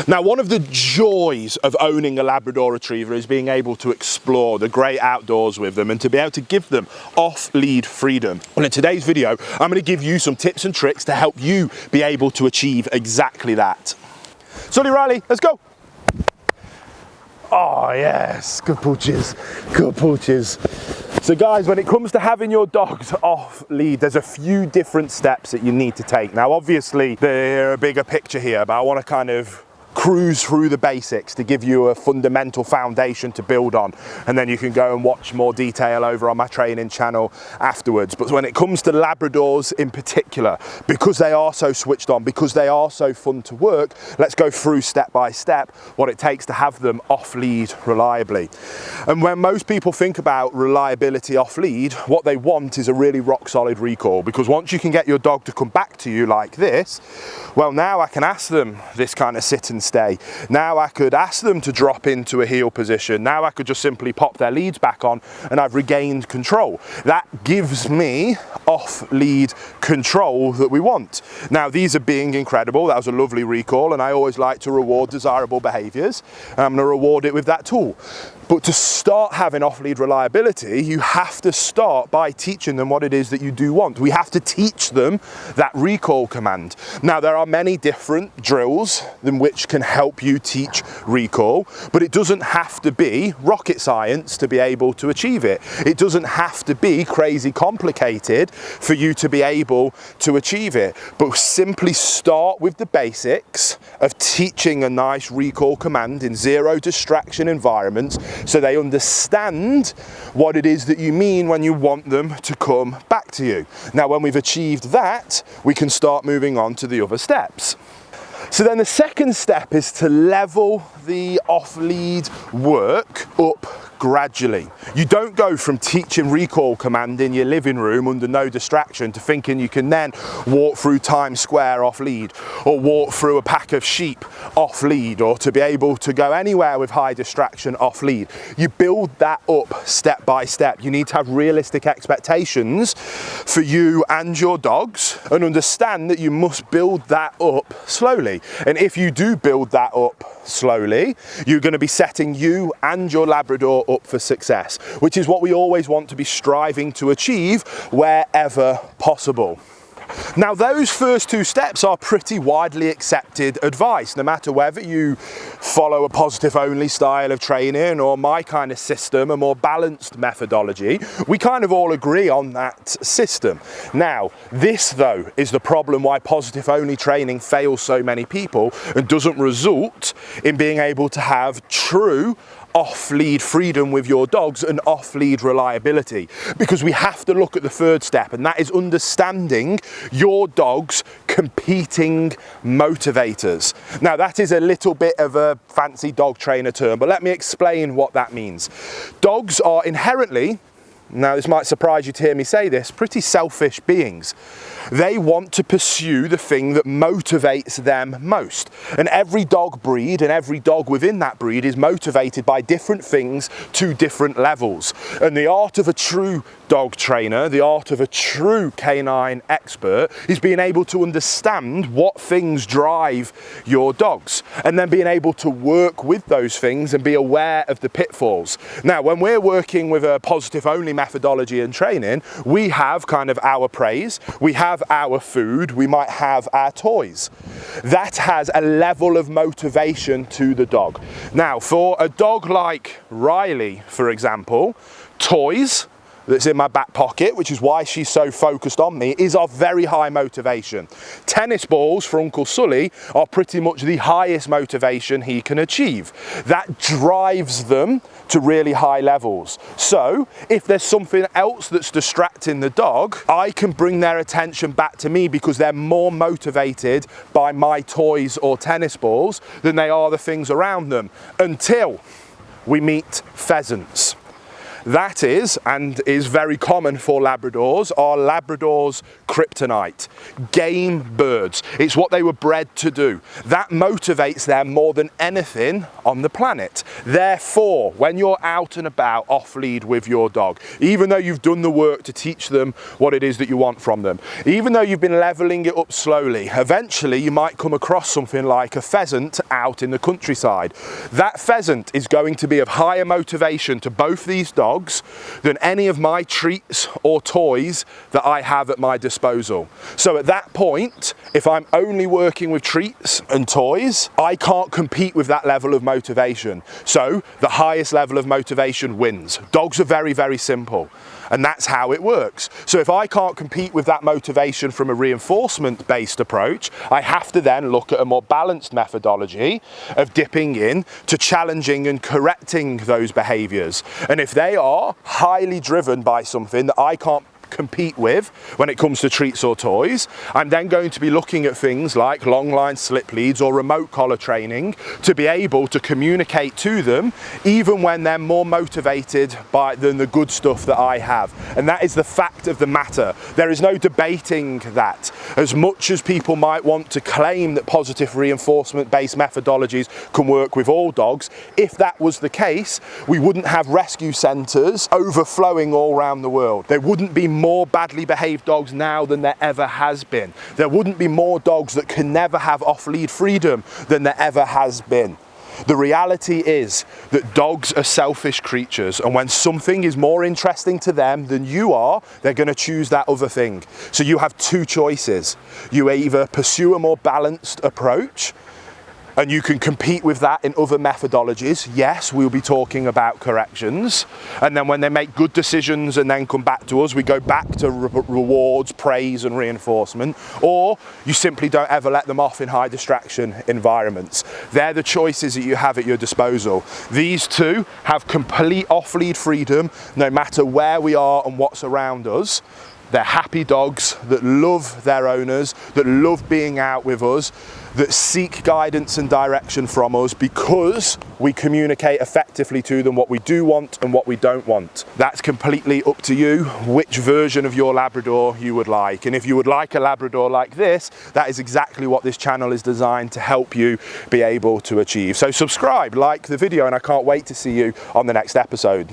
Now, one of the joys of owning a Labrador Retriever is being able to explore the great outdoors with them and to be able to give them off-lead freedom. And in today's video, I'm going to give you some tips and tricks to help you be able to achieve exactly that. Sully Riley, let's go. Oh yes, good pooches, good pooches. So guys, when it comes to having your dogs off lead, there's a few different steps that you need to take. Now obviously they're a bigger picture here, but I want to kind of cruise through the basics to give you a fundamental foundation to build on, and then you can go and watch more detail over on my training channel afterwards. But when it comes to Labradors in particular, because they are so switched on, because they are so fun to work, let's go through step by step what it takes to have them off lead reliably. And when most people think about reliability off lead, what they want is a really rock solid recall, because once you can get your dog to come back to you like this, well, now I can ask them this kind of sit and stay. Now I could ask them to drop into a heel position. Now I could just simply pop their leads back on and I've regained control. That gives me off lead control that we want. Now these are being incredible. That was a lovely recall, and I always like to reward desirable behaviors. I'm going to reward it with that tool. But to start having off-lead reliability, you have to start by teaching them what it is that you do want. We have to teach them that recall command. Now, there are many different drills in which can help you teach recall, but it doesn't have to be rocket science to be able to achieve it. It doesn't have to be crazy complicated for you to be able to achieve it. But simply start with the basics of teaching a nice recall command in zero distraction environments, so they understand what it is that you mean when you want them to come back to you. Now, when we've achieved that, we can start moving on to the other steps. So then the second step is to level the off-lead work up gradually. You don't go from teaching recall command in your living room under no distraction to thinking you can then walk through Times Square off lead, or walk through a pack of sheep off lead, or to be able to go anywhere with high distraction off lead. You build that up step by step. You need to have realistic expectations for you and your dogs, and understand that you must build that up slowly. And if you do build that up slowly, you're going to be setting you and your Labrador up for success, which is what we always want to be striving to achieve wherever possible. Now, those first two steps are pretty widely accepted advice, no matter whether you follow a positive only style of training or my kind of system, a more balanced methodology. We kind of all agree on that system. Now, this though is the problem why positive only training fails so many people and doesn't result in being able to have true off-lead freedom with your dogs and off-lead reliability, because we have to look at the third step, and that is understanding your dog's competing motivators. Now, that is a little bit of a fancy dog trainer term, but let me explain what that means. Dogs are inherently, now this might surprise you to hear me say this, pretty selfish beings. They want to pursue the thing that motivates them most. And every dog breed and every dog within that breed is motivated by different things to different levels. And the art of a true dog trainer, the art of a true canine expert, is being able to understand what things drive your dogs, and then being able to work with those things and be aware of the pitfalls. Now, when we're working with a positive only methodology and training, we have kind of our praise, we have our food, we might have our toys. That has a level of motivation to the dog. Now, for a dog like Riley, for example, toys that's in my back pocket, which is why she's so focused on me, is of very high motivation. Tennis balls for Uncle Sully are pretty much the highest motivation he can achieve. That drives them to really high levels. So if there's something else that's distracting the dog, I can bring their attention back to me because they're more motivated by my toys or tennis balls than they are the things around them, until we meet pheasants. That is, and is very common for Labradors, are Labradors' kryptonite. Game birds. It's what they were bred to do. That motivates them more than anything on the planet. Therefore, when you're out and about off lead with your dog, even though you've done the work to teach them what it is that you want from them, even though you've been leveling it up slowly, eventually you might come across something like a pheasant out in the countryside. That pheasant is going to be of higher motivation to both these dogs than any of my treats or toys that I have at my disposal. So at that point, if I'm only working with treats and toys, I can't compete with that level of motivation. So the highest level of motivation wins. Dogs are very, very simple. And that's how it works. So if I can't compete with that motivation from a reinforcement-based approach, I have to then look at a more balanced methodology of dipping in to challenging and correcting those behaviors. And if they are highly driven by something that I can't compete with when it comes to treats or toys, I'm then going to be looking at things like long line slip leads or remote collar training to be able to communicate to them even when they're more motivated than the good stuff that I have. And that is the fact of the matter. There is no debating that. As much as people might want to claim that positive reinforcement based methodologies can work with all dogs, if that was the case, we wouldn't have rescue centres overflowing all around the world. There wouldn't be more badly behaved dogs now than there ever has been. There wouldn't be more dogs that can never have off-lead freedom than there ever has been. The reality is that dogs are selfish creatures, and when something is more interesting to them than you are, they're going to choose that other thing. So you have two choices. You either pursue a more balanced approach, and you can compete with that in other methodologies. Yes, we'll be talking about corrections. And then when they make good decisions and then come back to us, we go back to rewards, praise and reinforcement. Or you simply don't ever let them off in high distraction environments. They're the choices that you have at your disposal. These two have complete off-lead freedom no matter where we are and what's around us. They're happy dogs that love their owners, that love being out with us, that seek guidance and direction from us because we communicate effectively to them what we do want and what we don't want. That's completely up to you which version of your Labrador you would like. And if you would like a Labrador like this, that is exactly what this channel is designed to help you be able to achieve. So subscribe, like the video, and I can't wait to see you on the next episode.